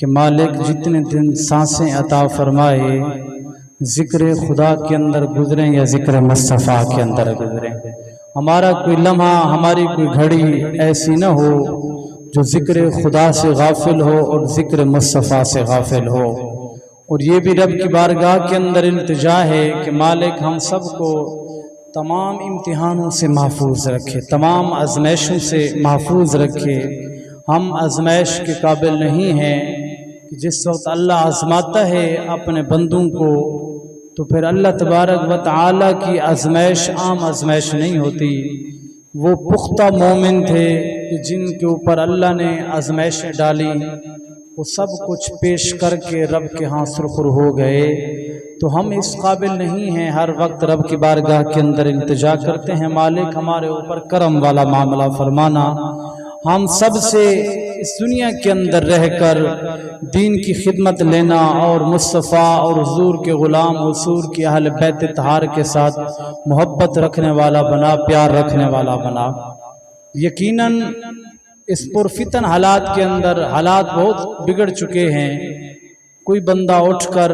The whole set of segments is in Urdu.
کہ مالک جتنے دن سانسیں عطا فرمائے ذکر خدا کے اندر گزریں یا ذکر مصطفیٰ کے اندر گزریں، ہمارا کوئی لمحہ، ہماری کوئی گھڑی ایسی نہ ہو جو ذکر خدا سے غافل ہو اور ذکر مصطفیٰ سے غافل ہو۔ اور یہ بھی رب کی بارگاہ کے اندر التجا ہے کہ مالک ہم سب کو تمام امتحانوں سے محفوظ رکھے، تمام آزمائشوں سے محفوظ رکھے۔ ہم آزمائش کے قابل نہیں ہیں کہ جس وقت اللہ آزماتا ہے اپنے بندوں کو تو پھر اللہ تبارک و تعالی کی آزمائش عام آزمائش نہیں ہوتی۔ وہ پختہ مومن تھے کہ جن کے اوپر اللہ نے آزمائشیں ڈالی، وہ سب کچھ پیش کر کے رب کے ہاں سرخر ہو گئے۔ تو ہم اس قابل نہیں ہیں، ہر وقت رب کی بارگاہ کے اندر التجا کرتے ہیں مالک ہمارے اوپر کرم والا معاملہ فرمانا۔ ہم سب سے اس دنیا کے اندر رہ کر دین کی خدمت لینا اور مصطفیٰ اور حضور کے غلام حضور کی اہل بیت طہار کے ساتھ محبت رکھنے والا بنا، پیار رکھنے والا بنا۔ یقیناً اس پرفتن حالات کے اندر حالات بہت بگڑ چکے ہیں۔ کوئی بندہ اٹھ کر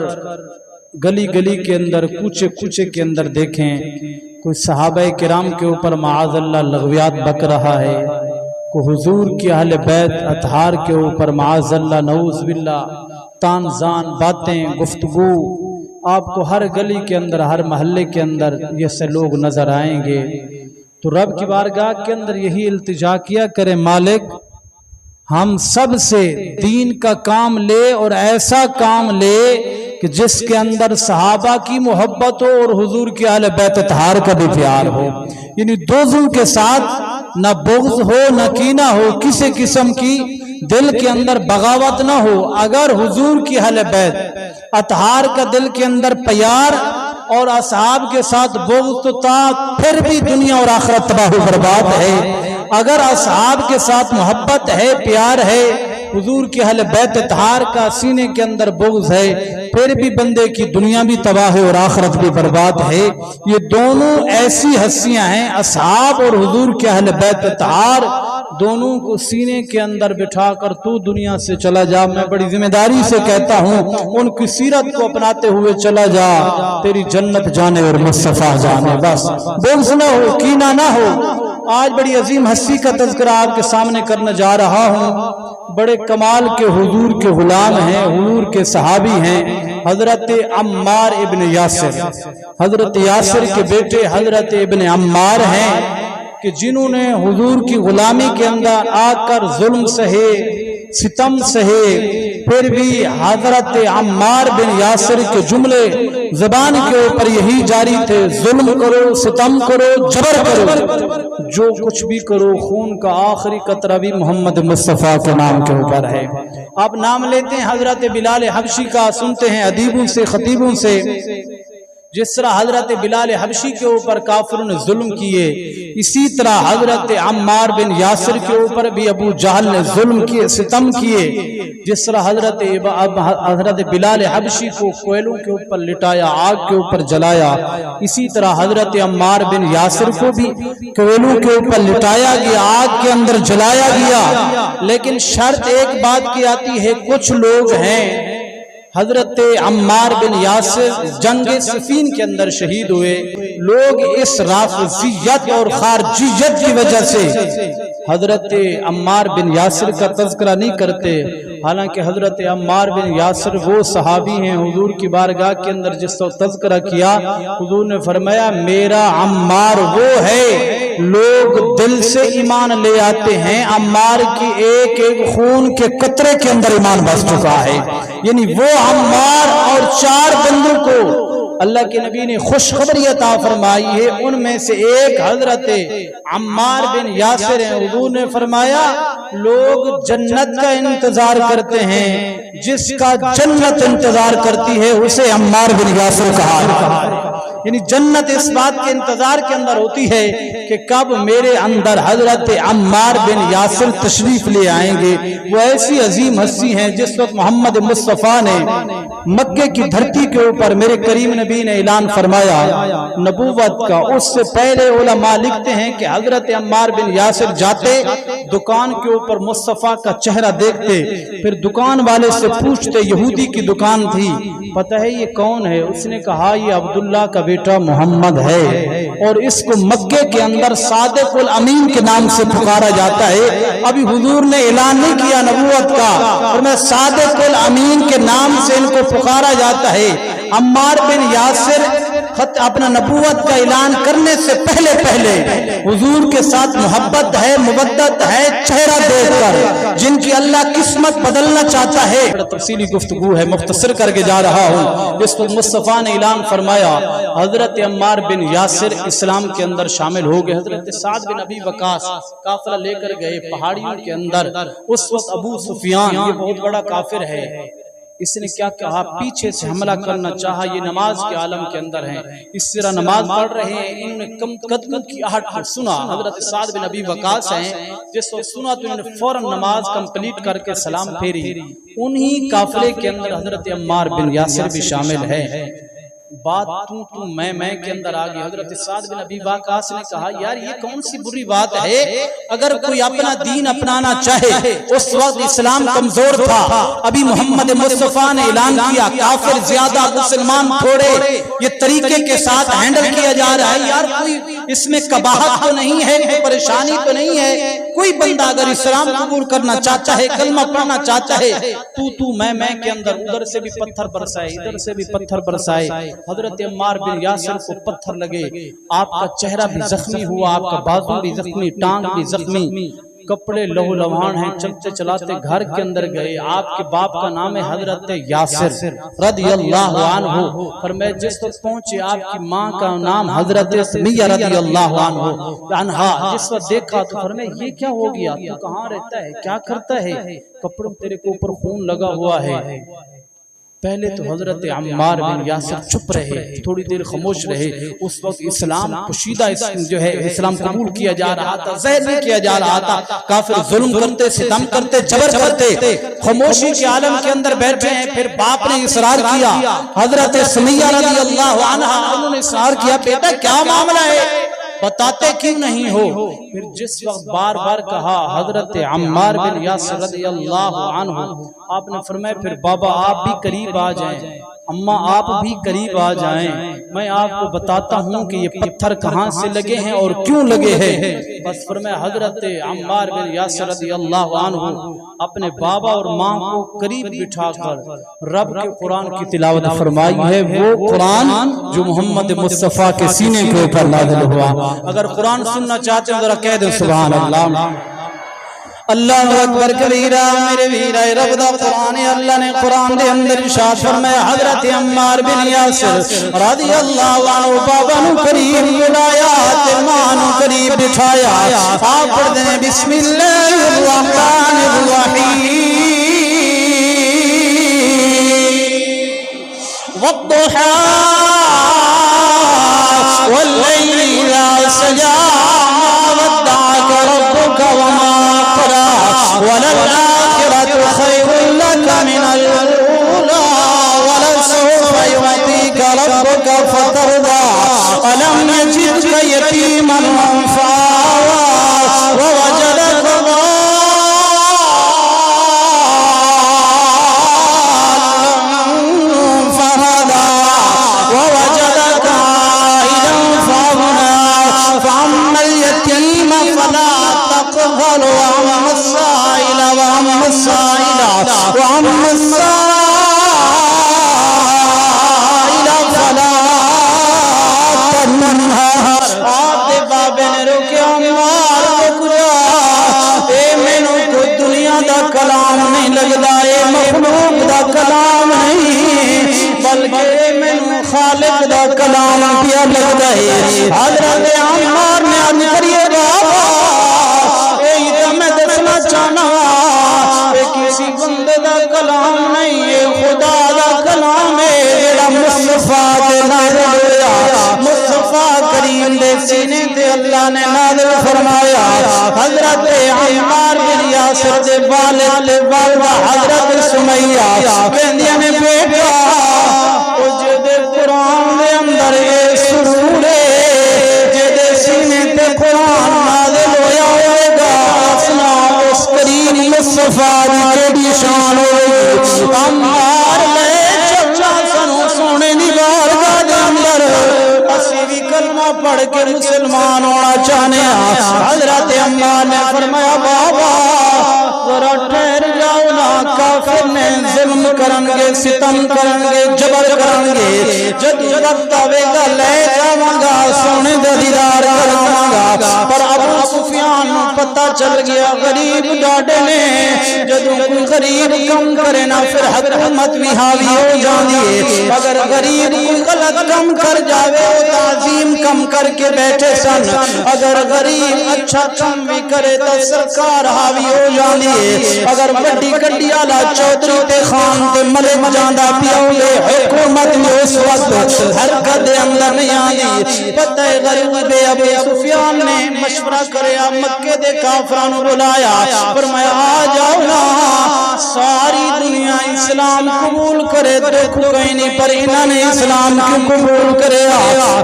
گلی گلی کے اندر، کوچے کوچے کے اندر دیکھیں، کوئی صحابہ کرام کے اوپر معاذ اللہ لغویات بک رہا ہے، کو حضور کی اہل بیت اطہار کے اوپر معاذ اللہ نعوذ باللہ تان زان باتیں گفتگو آپ کو ہر گلی کے اندر، ہر محلے کے اندر یہ سے لوگ نظر آئیں گے۔ تو رب کی بارگاہ کے اندر یہی التجا کیا کرے مالک ہم سب سے دین کا کام لے اور ایسا کام لے کہ جس کے اندر صحابہ کی محبت ہو اور حضور کی اہل بیت اطہار کا بھی پیار ہو، یعنی دوزوں کے ساتھ نہ بغض ہو نہ کینہ ہو، کسی قسم کی دل کے اندر بغاوت نہ ہو۔ اگر حضور کی اہل بیت اطہار کا دل کے اندر پیار اور اصحاب کے ساتھ بغض تو تھا، پھر بھی دنیا اور آخرت تباہ و برباد ہے۔ اگر اصحاب کے ساتھ محبت ہے، پیار ہے، حضور کے اہل بیت اطہار کا سینے کے اندر بغض ہے، پھر بھی بندے کی دنیا بھی تباہ ہے اور آخرت بھی برباد ہے۔ یہ دونوں ایسی ہستیاں ہیں، اصحاب اور حضور کے اہل بیت اطہار، دونوں کو سینے کے اندر بٹھا کر تو دنیا سے چلا جا۔ میں بڑی ذمہ داری سے کہتا ہوں ان کی سیرت کو اپناتے ہوئے چلا جا، تیری جنت جانے اور مصطفیٰ جانے۔ بس بغض نہ ہو، کینہ نہ ہو۔ آج بڑی عظیم ہستی کا تذکرہ آپ کے سامنے کرنے جا رہا ہوں۔ بڑے کمال کے حضور کے غلام ہیں، حضور کے صحابی ہیں، حضرت عمار ابن یاسر، حضرت یاسر کے بیٹے حضرت ابن عمار ہیں کہ جنہوں نے حضور کی غلامی کے اندر آ کر ظلم سہے، ستم سہے، پھر بھی حضرت عمار بن یاسر کے جملے زبان کے اوپر یہی جاری تھے، ظلم کرو، ستم کرو، جبر کرو، جو کچھ بھی کرو، خون کا آخری قطرہ بھی محمد مصطفیٰ کے نام کے اوپر ہے۔ آپ نام لیتے ہیں حضرت بلال حبشی کا، سنتے ہیں ادیبوں سے، خطیبوں سے، جس طرح حضرت بلال حبشی کے اوپر کافروں نے ظلم کیے، اسی طرح حضرت عمار بن یاسر کے اوپر بھی ابو جہل نے ظلم کیے، ستم کیے۔ جس طرح حضرت بلال حبشی کو کوئلوں کے اوپر لٹایا، آگ کے اوپر جلایا، اسی طرح حضرت عمار بن یاسر کو بھی کوئلوں کے اوپر لٹایا گیا، آگ کے اندر جلایا گیا۔ لیکن شرط ایک بات کی آتی ہے، کچھ لوگ ہیں، حضرت عمار بن یاسر جنگ صفین کے اندر شہید ہوئے، لوگ اس رافضیت اور خارجیت کی وجہ سے حضرت عمار بن یاسر کا تذکرہ نہیں کرتے، حالانکہ حضرت عمار بن یاسر وہ صحابی ہیں حضور کی بارگاہ کے اندر جس کا تذکرہ کیا، حضور نے فرمایا میرا عمار وہ ہے، لوگ دل سے ایمان لے آتے ہیں، عمار کی ایک ایک خون کے قطرے کے اندر ایمان بس چکا ہے۔ یعنی وہ عمار اور 4 بندوں کو اللہ کے نبی نے خوشخبری عطا فرمائی ہے، ان میں سے ایک حضرت عمار بن یاسر ہیں۔ حضور نے فرمایا لوگ جنت کا انتظار کرتے ہیں، جس کا جنت انتظار کرتی ہے اسے عمار بن یاسر کہا ہے۔ یعنی جنت اس بات کے انتظار کے اندر ہوتی ہے کہ کب میرے اندر حضرت عمار بن یاسر تشریف لے آئیں گے۔ وہ ایسی عظیم ہستی ہیں جس وقت محمد مصطفیٰ نے مکے کی دھرتی کے اوپر میرے کریم نبی نے اعلان فرمایا نبوت کا، اس سے پہلے علماء لکھتے ہیں کہ حضرت عمار بن یاسر جاتے دکان کے اوپر مصطفیٰ کا چہرہ دیکھتے، پھر دکان والے سے پوچھتے، یہودی کی دکان تھی، پتہ ہے یہ کون ہے؟ اس نے کہا یہ عبداللہ کا بیٹا محمد ہے، اور اس کو مکے کے اندر صادق الامین کے نام سے پکارا جاتا ہے۔ ابھی حضور نے اعلان نہیں کیا نبوت کا، اور میں صادق الامین کے نام سے ان کو پکارا جاتا ہے۔ عمار بن یاسر اپنا نبوت کا اعلان کرنے سے پہلے حضور کے ساتھ محبت ہے، مودت ہے، چہرہ دیکھ کر جن کی اللہ قسمت بدلنا چاہتا ہے۔ تفصیلی گفتگو ہے، مختصر کر کے جا رہا ہوں۔ اس وقت مصطفیٰ نے اعلان فرمایا، حضرت عمار بن یاسر اسلام کے اندر شامل ہو گئے۔ حضرت سعد بن ابی وقاص قافلہ لے کر گئے پہاڑیوں کے اندر۔ اس وقت ابو سفیان، یہ بہت بڑا کافر ہے، اس نے کیا کہا؟ پیچھے سے حملہ کرنا چاہا۔ یہ نماز کے عالم کے اندر ہیں، اس طرح نماز پڑھ رہے ہیں، انہوں نے قدم کی آہٹ کو سنا، حضرت سعد بن ابی وقاص ہیں، جس وقت سنا تو انہوں نے فوراً نماز کمپلیٹ کر کے سلام پھیری۔ انہی قافلے کے اندر حضرت عمار بن یاسر بھی شامل ہے۔ بات تو میں کے اندر آگئی۔ حضرت سعد بن ابی وقاص نے کہا یار یہ کون سی بری بات ہے، اگر کوئی اپنا دین اپنانا چاہے، اس وقت اسلام کمزور تھا، ابھی محمد مصطفیٰ نے اعلان کیا کافر زیادہ مسلمان تھوڑے، یہ طریقے کے ساتھ ہینڈل کیا جا رہا ہے، یار کوئی اس میں قباحت تو نہیں ہے، کوئی پریشانی تو نہیں ہے، کوئی بندہ اگر اسلام قبول کرنا چاہتا ہے، کلمہ پڑھنا چاہتا ہے، تو میں کے اندر ادھر سے بھی پتھر برسائے، ادھر سے بھی پتھر برسائے۔ حضرت عمار بن یاسر کو پتھر لگے، آپ کا چہرہ بھی زخمی ہوا، آپ کا بازو بھی زخمی، ٹانگ بھی زخمی، کپڑے لہو لوہان ہیں، چلتے چلاتے گھر کے اندر گئے۔ آپ کے باپ کا نام ہے حضرت یاسر رضی اللہ عنہ، فرمایا جس وقت پہنچے آپ کی ماں کا نام حضرت سمیہ رضی اللہ عنہا، جس وقت دیکھا تو فرمایا یہ کیا ہو گیا، تو کہاں رہتا ہے، کیا کرتا ہے، کپڑوں تیرے کے اوپر خون لگا ہوا ہے۔ پہلے تو حضرت عمار بن یاسر چپ رہے، تھوڑی دیر خاموش رہے۔ اس وقت اسلام پوشیدہ جو ہے اسلام قبول کیا جا رہا تھا، زہر نہیں کیا جا رہا تھا، کافر ظلم کرتے، ستم کرتے، جبر کرتے، خاموشی کے عالم کے اندر بیٹھے ہیں۔ پھر باپ نے اصرار کیا، حضرت سمیہ رضی اللہ عنہا انہوں نے اصرار کیا بیٹا کیا معاملہ ہے، بتاتے کیوں نہیں ہو؟ پھر جس وقت بار بار کہا حضرت عمار بن یاسر رضی اللہ عنہ، آپ نے فرمایا پھر بابا آپ بھی قریب آ جائیں، اماں آپ بھی قریب آ جائیں، میں آپ کو بتاتا ہوں کہ یہ پتھر کہاں سے لگے ہیں اور کیوں لگے ہیں۔ بس فرمایا حضرت عمار بن یاسر رضی اللہ عنہ اپنے بابا اور ماں کو قریب بٹھا کر رب کے قرآن کی تلاوت فرمائی ہے، وہ قرآن جو محمد مصطفیٰ کے سینے کے اوپر نازل ہوا۔ اگر قرآن سننا چاہتے ہیں ذرا کہہ دیں سبحان اللہ۔ اللہ اکبر کبیرہ، میرے ویرہ رب دا قرآن، اللہ نے قرآن دے اندر ارشاد فرمایا حضرت عمار بن یاسر رضی اللہ عنہ بابا نو قریب بلایا تے ماں نو قریب بٹھایا، آپ پڑھ دیں بسم اللہ الرحمن الرحیم والضحى واللیل اذا سجى ما ودعك ربك وما وللآخرة خير لك من الأولى ولسوف يعطيك ربك فترضى ألم يجدك يتيما فآوى ووجدك فهدى ووجدك عائلا فأغنى فأما اليتيم فلا تقهر وأما السائل فلا تنهر۔ آپ دے بابے نے روکے عمار بکرا، اے مینوں کوئی دنیا دا کلام نہیں لگدا، اے مخلوق دا کلام نہیں بلکہ مینوں خالق دا کلام پیا لگدا ہے۔ حضرت عمار نے عرض کریے بابا میں دسنا چاہنا یہ کسی بندے دا کلام نہیں، یہ خدا دا کلام ہے، جڑا مصطفیٰ دے نازل ہویا، دین دے سینے تے اللہ نے نازل فرمایا حضرت عمار بن یاسر دے والد والدہ حضرت سمیہ کہندیاں نے بیٹا او جے قرآن دے اندر اے سرور جے سینے تے قرآن نازل ہویا ہوئے گا اسنا اس کریم مصطفیٰ دی کیڑی شان ہوئی عمار میں چچا سنو سونے دی بارگاہ دے اندر اسی بھی کلمہ پڑھ کے مسلمان ہونا چاہنے حضرت عمار نے فرمایا بابا ذرا ٹھہر جاؤ نا کافر نے ظلم کرنگے ستم کرنگے جبر کرنگے جدو وقت آوے گا لے جاواں گا سونے دا دیدار کراواں گا پر ابو سفیان پتہ چل گیا غریب ڈاڈے نے جدو کوئی غریب کم کرے نا پھر حکومت بھی حاوی ہو جاندی اگر غریب کوئی غلط کم کر جاوے وہ تعظیم کم کر کے بیٹھے سن اگر غریب اچھا کم بھی کرے تو سرکار حاوی ہو جاندی اگر بڑی گڈی والا چودھری تے خان تے ملک جاندا پیو لے حکومت میں اس وقت حرکت دے اندر نہیں آندی پتہ ہے غریب ابو سفیان نے مشورہ کریا مکے دے کافراں نو بلایا فرمایا آ جاؤ نا ساری دنیا اسلام قبول کرے تو کوئی نہیں پر انہاں نے اسلام کیوں قبول کریا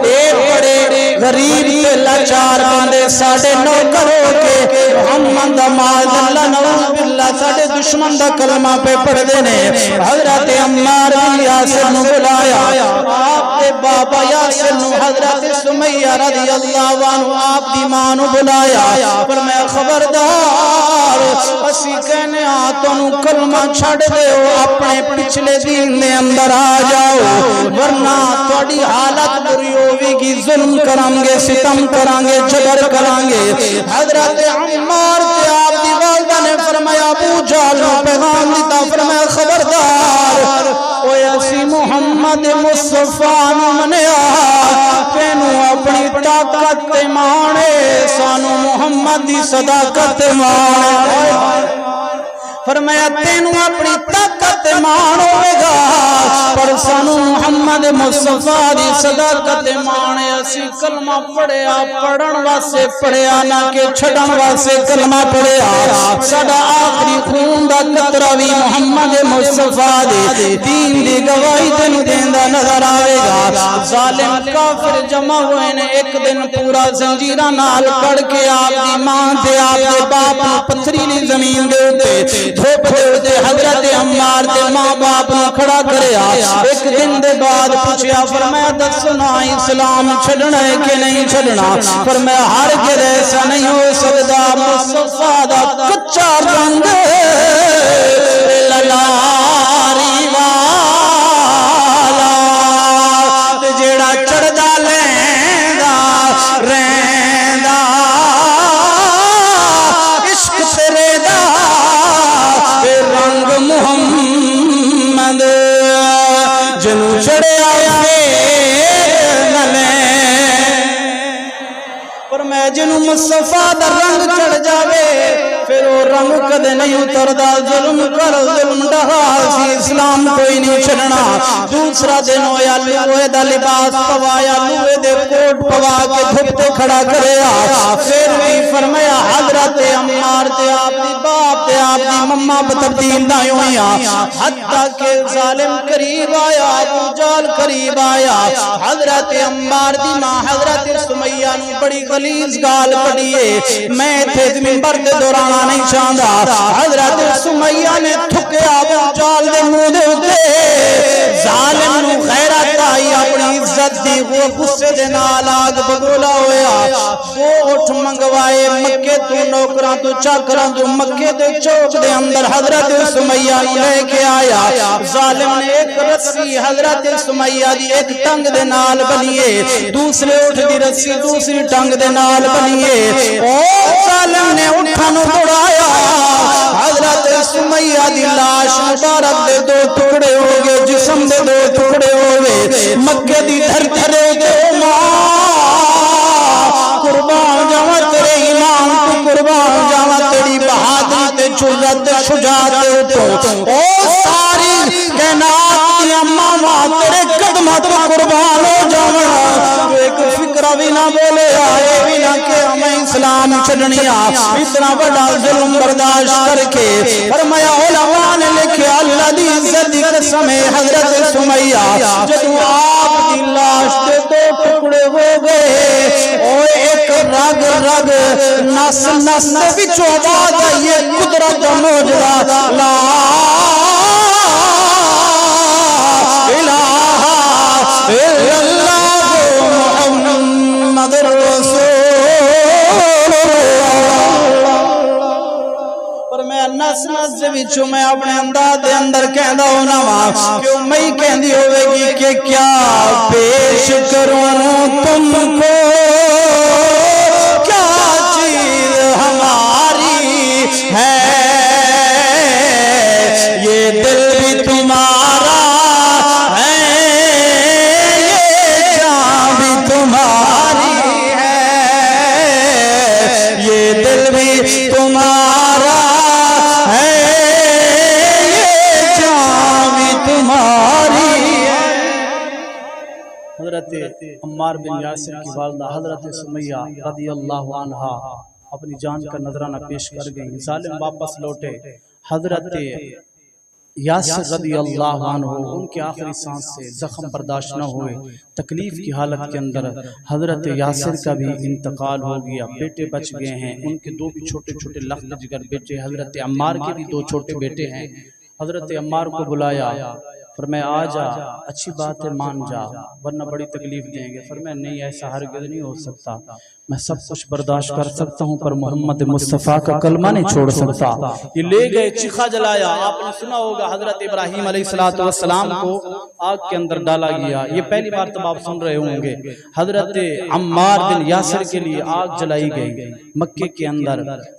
اے بڑے غریب تے لاچار بندے ساڈے نوکر ہو کے محمد معاذ اللہ نعوذ باللہ ساڈے دشمن دا کلمہ پہ پڑھ دینے حضرت عمار بن یاسر نو بلایا آپ دے بابا یاسر نو حضرت سمیہ رضی اللہ عنہ آپ دی ماں نو بلایا فرمایا خبردار اسی کہنے آتوں کلمہ چھڑ دے ہو اپنے پچھلے دین دے اندر آ جاؤ ورنہ توڑی حالت بری ہوئی گی ظلم کرانگے ستم کرانگے جبر کرانگے حضرت عمار تے آپ دی والدہ نے فرمایا ابو جہل پیغام دیتا فرمایا خبردار اوے اسی محمد مصطفیٰ نو منیا تینو اپنی طاقت تے مانے سانو محمد دی صداقت تے مانے فرمایا تینو اپنی طاقت مان ہوئے گا پر سانو محمد مصطفیٰ دی صداقت مانے اسی کلمہ پڑھیا پڑھن واسے پڑھیا نہ کہ چھڑن واسے کلمہ پڑھیا ساڈا آخری خون دا قطرہ بھی محمد مصطفیٰ دی دین دی گواہی تینو دیندا نظر آئے گا ظالم کافر جمع ہوئے نے ایک دن پورا زنجیرہ نال کڑ کے آپ دی ماں دے آپ دے باپ پتھریلی زمین دے ہوتے دھوپ دے ہوتے حضرت عمار دے ماں باپ نے کھڑا کریا ایک دن دے بعد پوچھیا فرمایا دسنا اسلام چھڑنا ہے کہ نہیں چھڑنا فرمایا ہرگز ایسا نہیں ہو سکتا مصطفیٰ دا کچا رنگ للاری والا جیڑا چڑھدا لیندا رہندا عشق تیرے دا رنگ محمد جنو چڑھیا پر میں جنو مصطفیٰ دا رنگ چڑھ جاوے پھر وہ رنگ کدے نہیں اتردا ظلم کر ظلم ڈہا سی اسلام کوئی نہیں چھڑنا دوسرا دن ہویا لوہے دا لباس پوایا لوہے دے کوٹ پوا کے دھپتے کھڑا کریا پھر بھی فرمایا حضرت عمار تے آپ دی باپ تے آپ دی مما بتبدیل نہ ہوئیاں حتیٰ کہ ظالم قریب آیا ابو جہل قریب آیا حضرت عمار دی ماں حضرت سمیہ نو بڑی غلیظ گال پڑیے میں تھے منبر دے دوران نہیں چاہتا حضرت سمیہ نے تھکے ابو جہل دے منہ دے ہوتے ظالم نو غیرت آئی اپنی عزت دی وہ غصے دے نال آگ بگولا ہویا وہ اٹھ منگوائے مکے تو نوکراں تو چاکراں تو مکے دے چوک دے اندر حضرت سمیہ لے کے آیا ظالم نے ایک رسی حضرت سمیہ دی ایک ٹنگ دے نال بنیے دوسرے اٹھ دی رسی دوسری ٹنگ دے نال بنیے اور ظالم نے اٹھانو اڑایا حضرت سمیہ دی لاش مبارک دے دو ٹکڑے ہو گئے جسم دے دو ٹکڑے ہو گئے مکے دی دھرتی دے ماں قربان جاواں تیرے ایمان تو قربان جاواں تیری بہادری تے جرأت تے شجاعت تو او ساری کائنات دی ماں تیرے قدماں تے قربان ہو جاواں ایک فکرہ بھی نہ بولے آئے بھی نہ کہ ہمیں اسلام چھڑنیا اتنا بڑا ظلم برداشت کر کے فرمایا علماء نے لکھے اللہ دی عزت دی قسم حضرت سمیہ جب آپ دی لاش دے دو ٹکڑے ہو گئے اور ایک رگ رگ نس نس بچو آواز آئیے قدرت موجودہ لا الہ الا اللہ محمد رسول پر میں نس نس بچو میں اپنے انداز دے اندر کہندا ہونا وا کیوں میں کہندی ہوے گی کہ کیا پیش کروں تم کو کیا چیز ہماری ہے یہ دل بھی تمہارا ہے یہ جان بھی تمہاری ہے یہ دل بھی تمہارا ہے یہ جان بھی تمہاری ہے۔ حضرت عمار بن یاسر کی والدہ حضرت سمیہ رضی اللہ عنہا اپنی جان کا نذرانہ پیش کر گئی، ظالم واپس لوٹے، حضرت یاسر رضی اللہ عنہ ان کے آخری سانس سے زخم برداشت نہ ہوئے، تکلیف کی حالت کے اندر حضرت یاسر کا بھی انتقال ہو گیا، بیٹے بچ گئے ہیں، ان کے دو بھی چھوٹے چھوٹے لخت جگر بیٹے، حضرت عمار کے بھی دو چھوٹے بیٹے ہیں، حضرت عمار کو بلایا، فرمایا آ جا، اچھی بات ہے مان جا ورنہ بڑی تکلیف دیں گے، فرمایا نہیں ایسا ہرگز نہیں ہو سکتا، میں سب کچھ برداشت کر سکتا ہوں پر محمد مصطفیٰ کا کلمہ نہیں چھوڑ سکتا۔ یہ لے گئے، چیخا جلایا، آپ نے سنا ہوگا حضرت ابراہیم علیہ السلام کو آگ کے اندر ڈالا گیا، یہ پہلی بار تب آپ سن رہے ہوں گے، حضرت عمار بن یاسر کے لیے آگ جلائی گئی، مکے کے اندر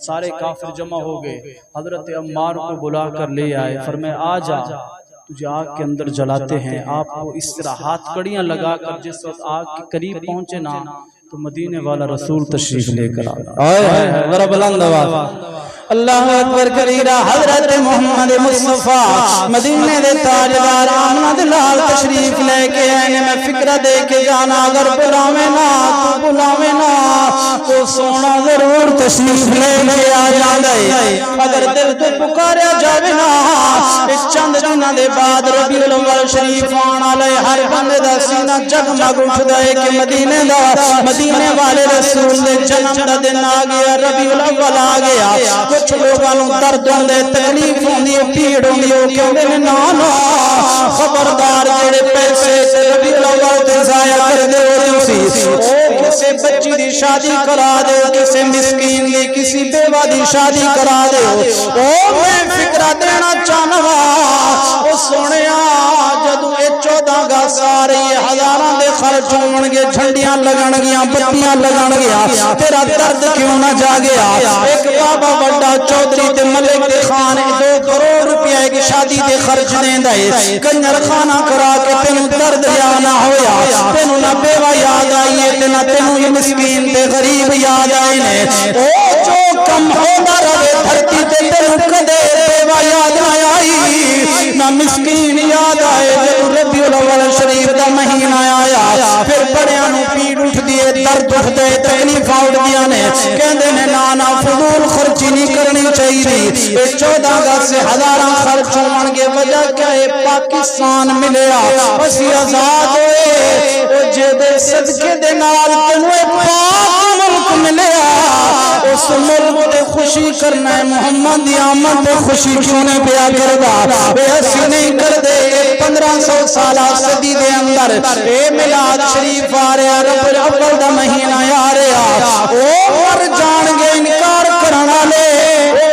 سارے کافر جمع ہو گئے، حضرت عمار کو بلا کر لے آئے، فرمایا آ جا تجھے آگ کے اندر جلاتے ہیں، آپ کو اس طرح ہاتھ کڑیاں لگا کر جس وقت آگ کے قریب پہنچے نا تو مدینے والا رسول تشریف لے کر آئے، ذرا بلند آواز اللہ اکبر کبیرہ، حضرت محمد مصطفیٰ مدینے دے تاجدار آمد لال تشریف لے کے آئے، میں فکرہ دے کے جانا اگر بلاویں نا تو سونا ضرور تشریف لے کے آ جاندے، اگر دل تو پکاریا جاوے نا اس چند دنہ دے بعد ربیع الاول شریف آنا لے ہر بندے دا سینہ جگمگ اٹھ دے کہ مدینے والے رسول دے جنم دا دن آ گیا، ربیع الاول آ گیا، کچھ لوگوں درد ہوندے تکلیف ہوندی پیڑ ہوندی ہو کہ نانا خبردار جڑے پیسے ربیع الاول تے ضائع کر دے کسی بچی دی شادی کرا دے، کسی مسکین دی کسی بیوہ دی شادی کرا دے، میں فکرہ دینا چاہنا او سونیا جدو اے 14 گا سارے ہزاراں دے خرچ ہون گے، جھنڈیاں لگن گیاں، بتیاں لگن گیا، تیرا درد کیوں نہ جا گیا؟ ایک بابا بڑا چودھری تے ملک دے خان 2 کروڑ روپیہ کی شادی دے خرچ دیندا ہے، کنجر خانہ کرا کے تینوں درد یا نہ ہویا، تینوں نہ بیوہ یاد آئی ہے، نہ تینوں یہ مسکین تے غریب یاد آئے نے، او جو کم ہونا رہے دھرتی تے تینوں کدے بیوہ یاد آئی نہ مسکین یاد آئے، جب ربیع الاول شریف دا مہینہ آیا پھر بڑیاں نو پیڑ اٹھ دیے، درد اٹھ دے، تکلیف اٹھ دیا نے، کہندے نے نانا فضول خرچی نہیں کرنی چاہیے، 14 اگست سے ہزاراں خرچ ہون گے، وجہ کیا ہے پاکستان ملیا، اسی آزاد ہوئے، او جے دے صدقے دے نال تینوں پاک ملک ملیا، اس ملک تے خوشی کرنا ہے، محمد دی آمد تے خوشی کیوں نے پیا کردا، اے اسی نہیں کر دے، 1500 سالہ صدی دے اندر اے میلاد شریف آ رہا، ربیع الاول دا مہینہ آ رہا، او مر جان گے انکار کرنا لے،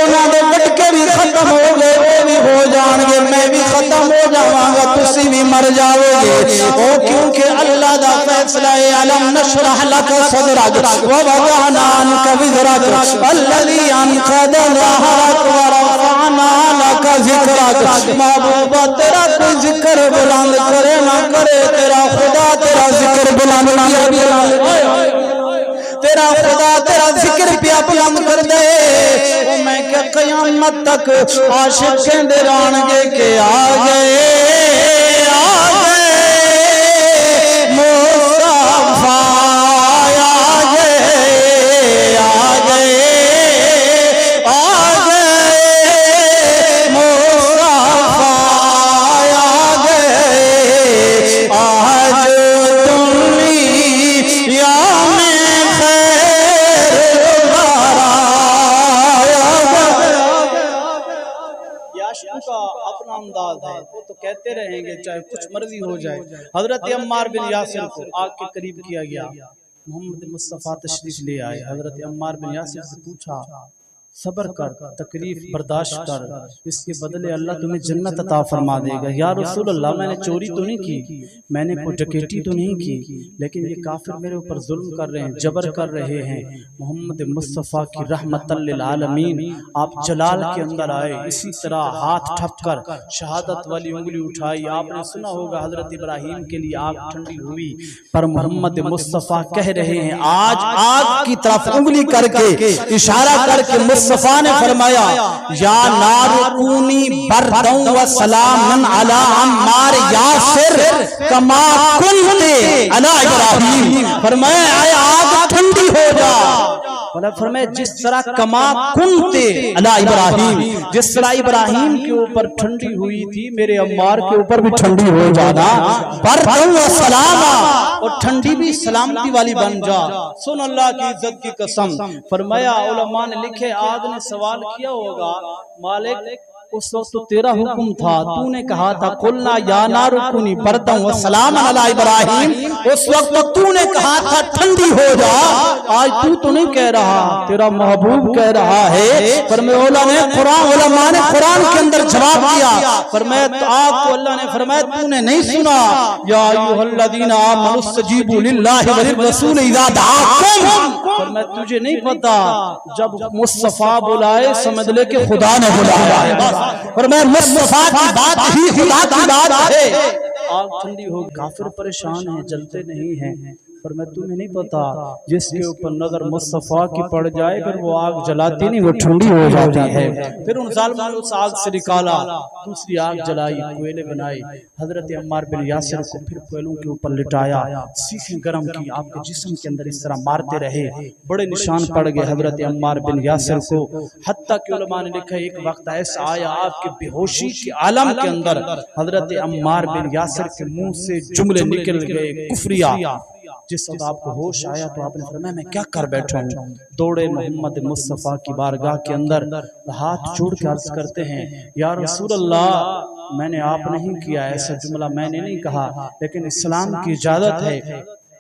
انہاں دے وٹکے بھی ختم ہو گئے، وہ بھی ہو جان گے، میں بھی ختم ہو جاواں گا، تسی بھی مر جاؤ گے، او کیونکہ اللہ دا فیصلہ ہے، علم نشرح لک صدرک ووضعنا عنک وزرک الذی انقض ظہرک ورفعنا لک ذکرک، محبوبہ تیرا کوئی ذکر بلند کرے نہ کرے، تیرا خدا تیرا ذکر بلند کیا، تیرا خدا تیرا ذکر پیا بلند کر دے، میں کہ قیامت تک عاشق کہندے رہن گے کہ آ گئے مصطفیٰ تو کہتے رہیں گے چاہے کچھ مرضی ہو جائے۔ حضرت عمار بن یاسر کو آگ کے قریب کیا گیا، محمد مصطفیٰ تشریف لے آئے۔ حضرت عمار بن یاسر سے پوچھا صبر کر، تکلیف برداشت کر، اس کے بدلے اللہ تمہیں جنت عطا فرما دے گا۔ یا رسول اللہ میں نے چوری تو نہیں کی، میں نے کوئی ڈکیتی تو نہیں کی، لیکن یہ کافر میرے اوپر ظلم کر رہے ہیں، جبر کر رہے ہیں۔ محمد مصطفیٰ کی رحمت للعالمین آپ جلال کے اندر آئے، اسی طرح ہاتھ ٹھپ کر شہادت والی انگلی اٹھائی۔ آپ نے سنا ہوگا حضرت ابراہیم کے لیے آگ ٹھنڈی ہوئی، پر محمد مصطفیٰ کہہ رہے ہیں آج آگ کی طرف انگلی کر کے اشارہ کر کے مصطفیٰ نے فرمایا یا نار کونی بردن و سلامن علی عمار یاسر کما کنت علی ابراہیم، فرمایا آیا آگ ٹھنڈی ہو جا، فرمایا جس طرح کما کنت علی ابراہیم، جس طرح ابراہیم کے اوپر ٹھنڈی ہوئی تھی میرے عمار کے اوپر بھی ٹھنڈی ہو جانا، بردن و سلاما، اور ٹھنڈی بھی سلامتی والی بن جا۔ سن اللہ کی عزت کی قسم، فرمایا علماء نے لکھے آگ نے سوال کیا ہوگا مالک اس وقت تو تیرا حکم تھا، تو نے کہا تھا قلنا یا نار کونی بردن و سلام علی ابراہیم، اس وقت تو نے کہا تھا ٹھنڈی ہو جا، آج تو نہیں کہہ رہا، تیرا محبوب کہہ رہا ہے۔ فرمایا علماء نے قرآن کے اندر جواب دیا، فرمایا آگ کو اللہ نے فرمایا تو نے نہیں سنا یا ایھا الذین آمنوا استجیبوا للہ وللرسول اذا دعاکم، فرمایا تجھے نہیں پتا جب مصطفیٰ بلائے سمجھ لے کہ خدا نے بلایا ہے، فرمایا مصطفیٰ کی بات ہی خدا کی بات ہے۔ آگ ٹھنڈی ہو، کافر پریشان ہیں، جلتے نہیں ہیں، فرمایا تمہیں نہیں پتا جس کے اوپر نظر مصطفیٰ کی پڑ جائے پھر وہ آگ جلاتی نہیں، وہ ٹھنڈی ہو جاتی ہے۔ پھر ان ظالموں نے اس آگ سے نکالا، دوسری آگ جلائی، کوئلے بنائے، حضرت عمار بن یاسر کو پھر کوئلوں کے اوپر لٹایا، سیخیں گرم کی، آپ کے جسم کے اندر اس طرح مارتے رہے، بڑے نشان پڑ گئے حضرت عمار بن یاسر کو، حتیٰ کہ علماء نے لکھا ایک وقت ایسا آیا آپ کے بے ہوشی کے عالم کے اندر حضرت عمار بن یاسر کے منہ سے جملے نکل گئے کفریہ۔ جس وقت آپ کو ہوش آیا تو آپ نے فرمایا میں کیا کر بیٹھا ہوں، دوڑے محمد مصطفیٰ کی بارگاہ کے اندر، ہاتھ جوڑ کے عرض کرتے ہیں یا رسول اللہ میں نے آپ نہیں کیا ایسا جملہ، میں نے نہیں کہا، لیکن اسلام کی اجازت ہے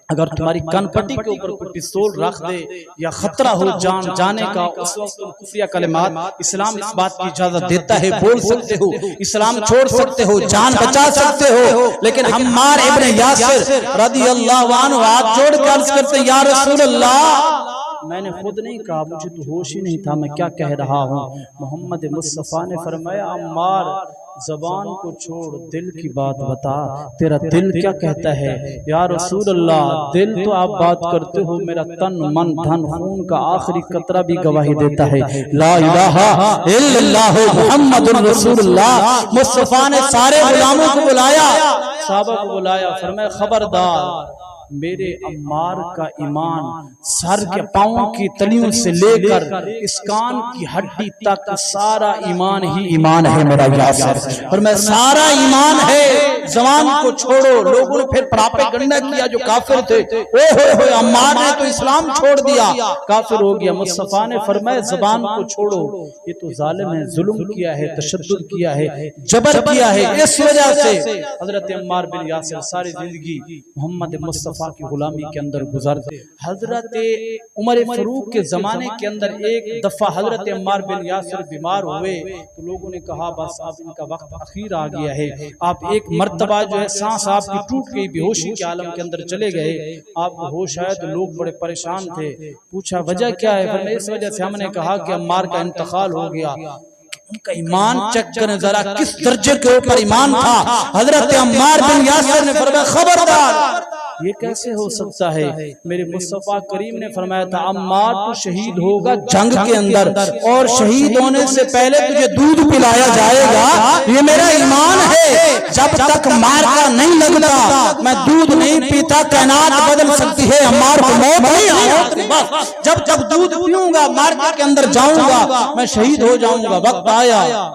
اگر تمہاری کن پٹی کے اوپر کوئی پستول رکھ دے یا خطرہ ہو جان جانے کا، اس وقت تم کفریہ کلمات، اسلام اس بات کی اجازت دیتا ہے، بول سکتے ہو، اسلام چھوڑ سکتے ہو، جان بچا سکتے ہو۔ لیکن عمار ابن یاسر رضی اللہ عنہ ہاتھ جوڑ کے عرض کرتے ہیں یا رسول اللہ میں نے خود نہیں کہا، مجھے تو ہوش ہی نہیں تھا میں کیا کہہ رہا ہوں۔ محمد مصطفیٰ نے فرمایا عمار زبان کو چھوڑ، دل کی بات بتا، تیرا دل کیا کہتا ہے؟ یا رسول اللہ دل تو آپ بات کرتے ہو، میرا تن من دھن خون کا آخری قطرہ بھی گواہی دیتا ہے لا الہ الا اللہ محمد رسول اللہ۔ مصطفیٰ نے سارے غلاموں کو بلایا، صحابہ کو بلایا، فرمایا خبردار میرے عمار کا ایمان سر کے پاؤں کی تلیوں سے لے کر اس کان کی ہڈی تک سارا ایمان ہی ایمان ہے میرا یاسر، اور میں سارا ایمان ہے، زبان کو چھوڑو۔ لوگوں نے پھر پراپیگنڈا کیا جو کافر تھے، اوہ ہوئے عمار نے تو اسلام چھوڑ دیا، کافر ہو گیا۔ مصطفیٰ نے فرمایا زبان کو چھوڑو، یہ تو ظالم ہے، ظلم کیا ہے، تشدد کیا ہے، جبر کیا ہے، اس وجہ سے حضرت عمار بن یاسر ساری زندگی محمد مصطفیٰ کی غلامی کے اندر گزر۔ حضرت عمر فاروق کے زمانے کے اندر ایک دفعہ حضرت عمار بن یاسر بیمار ہوئے تو لوگوں نے کہا بس اب ان کا وقت اخیر آ گیا ہے، آپ ایک مرتبہ جو ہے سانس آپ کی ٹوٹ گئی، بے ہوشی کے عالم کے اندر چلے گئے، آپ کو ہوش آیا تو لوگ بڑے پریشان تھے، پوچھا وجہ کیا ہے؟ فرمایا اس وجہ سے ہم نے کہا کہ عمار کا انتقال ہو گیا۔ ان کا ایمان چیک کریں ذرا کس درجے کے اوپر ایمان تھا۔ حضرت عمار بن یاسر نے فرمایا خبردار یہ کیسے ہو سکتا ہے؟ میرے مصطفیٰ کریم نے فرمایا تھا عمار تو شہید ہوگا جنگ کے اندر، اور شہید ہونے سے پہلے تجھے دودھ پلایا جائے گا، یہ میرا ایمان ہے، جب تک مارکا نہیں لگتا میں دودھ نہیں پیتا، کائنات بدل سکتی ہے، عمار کو موت نہیں آئی، جب تک دودھ پیوں گا مارکا کے اندر جاؤں گا میں شہید ہو جاؤں گا۔ وقت آیا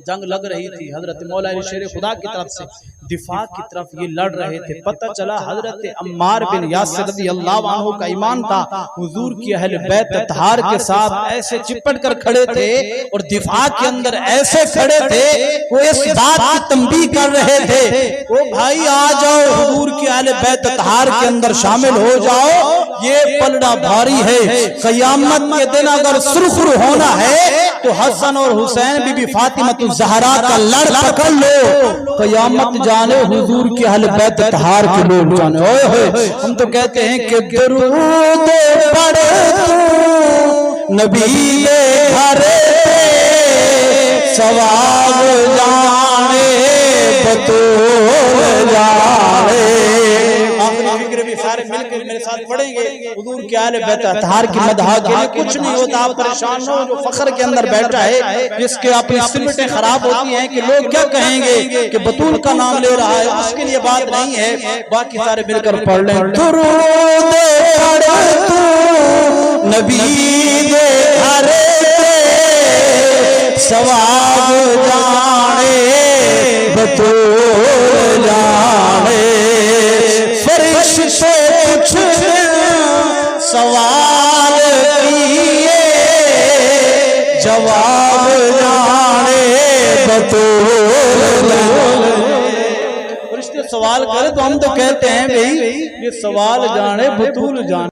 جنگ لگ رہی تھی، حضرت مولا علی شیر خدا کی طرف سے دفاع کی طرف یہ لڑ رہے تھے. پتہ چلا حضرت عمار بن یاسر رضی اللہ عنہ کا ایمان تھا، حضور کی اہل بیت اطہار کے ساتھ ایسے چپٹ کر کھڑے تھے اور دفاع کے اندر ایسے کھڑے تھے، وہ اس بات کی تنبیہ کر رہے تھے وہ بھائی آ جاؤ حضور کی اہل بیت اطہار کے اندر شامل ہو جاؤ، یہ پلڑا بھاری ہے. قیامت کے دن اگر سرخرو ہونا ہے تو حسن اور حسین بی بی فاطمہ الزہرا کا لڑ پکڑ لو. قیامت جانے حضور کی اہل بیت اطہار کے لوگ جانے. اوئے ہوئے ہم تو کہتے ہیں کہ درود پڑھ نبی دے گھر ثواب جانے بطول جانے. آخری فکر بھی سارے مل کے میرے ساتھ پڑھیں گے. حضور کے اہل بیت اطہار کی مدح کے لیے کچھ نہیں ہوتا، آپ پریشان نہ ہو. جو فخر کے اندر بیٹھا ہے، جس کے اپنی سمتیں خراب ہوتی ہیں کہ لوگ کیا کہیں گے کہ بطول کا نام لے رہا ہے، اس کے لیے بات نہیں ہے. باقی سارے مل کر پڑھ لیں. درود پڑھ تو نبی دے گھر ثواب جانے بطول جانے. فرشتے کچھ سوال کیے جواب جانے بطول جانے. فرشتے سوال کرے تو ہم تو کہتے ہیں بھئی یہ سوال جانے بطول جانے.